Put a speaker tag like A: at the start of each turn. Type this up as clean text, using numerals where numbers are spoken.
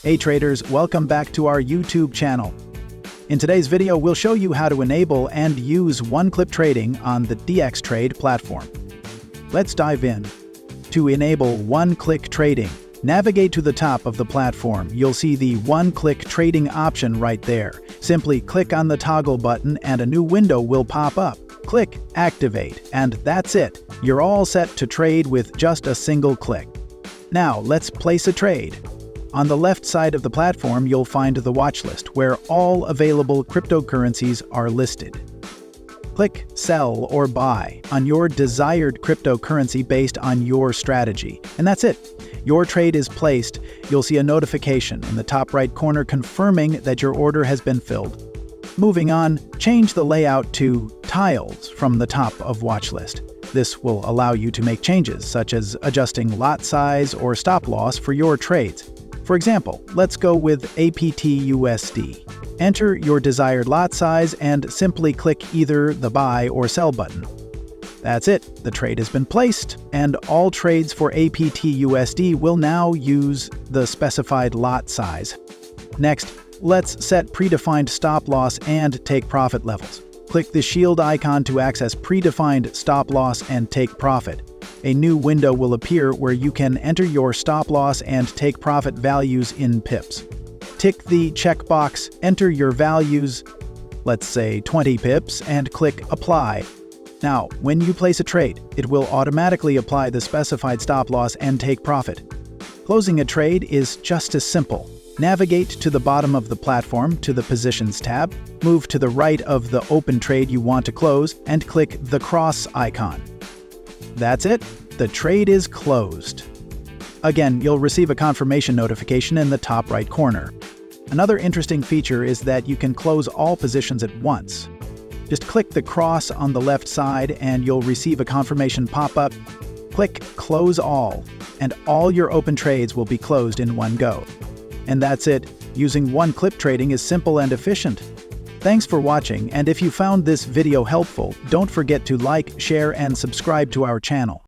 A: Hey traders, welcome back to our YouTube channel. In today's video, we'll show you how to enable and use one-click trading on the DXTrade platform. Let's dive in. To enable one-click trading, navigate to the top of the platform. You'll see the one-click trading option right there. Simply click on the toggle button and a new window will pop up. Click Activate, and that's it. You're all set to trade with just a single click. Now, let's place a trade. On the left side of the platform, you'll find the watch list, where all available cryptocurrencies are listed. Click Sell or Buy on your desired cryptocurrency based on your strategy. And that's it. Your trade is placed. You'll see a notification in the top right corner confirming that your order has been filled. Moving on, change the layout to tiles from the top of watch list. This will allow you to make changes, such as adjusting lot size or stop loss for your trades. For example, let's go with APTUSD. Enter your desired lot size and simply click either the buy or sell button. That's it, the trade has been placed, and all trades for APTUSD will now use the specified lot size. Next, let's set predefined stop loss and take profit levels. Click the shield icon to access predefined stop loss and take profit. A new window will appear where you can enter your stop loss and take profit values in pips. Tick the checkbox, enter your values, let's say 20 pips, and click Apply. Now, when you place a trade, it will automatically apply the specified stop loss and take profit. Closing a trade is just as simple. Navigate to the bottom of the platform to the Positions tab, move to the right of the open trade you want to close, and click the cross icon. That's it. The trade is closed. Again, you'll receive a confirmation notification in the top right corner. Another interesting feature is that you can close all positions at once. Just click the cross on the left side and you'll receive a confirmation pop-up. Click Close All, and all your open trades will be closed in one go. And that's it. Using one-click trading is simple and efficient. Thanks for watching, and if you found this video helpful, don't forget to like, share, and subscribe to our channel.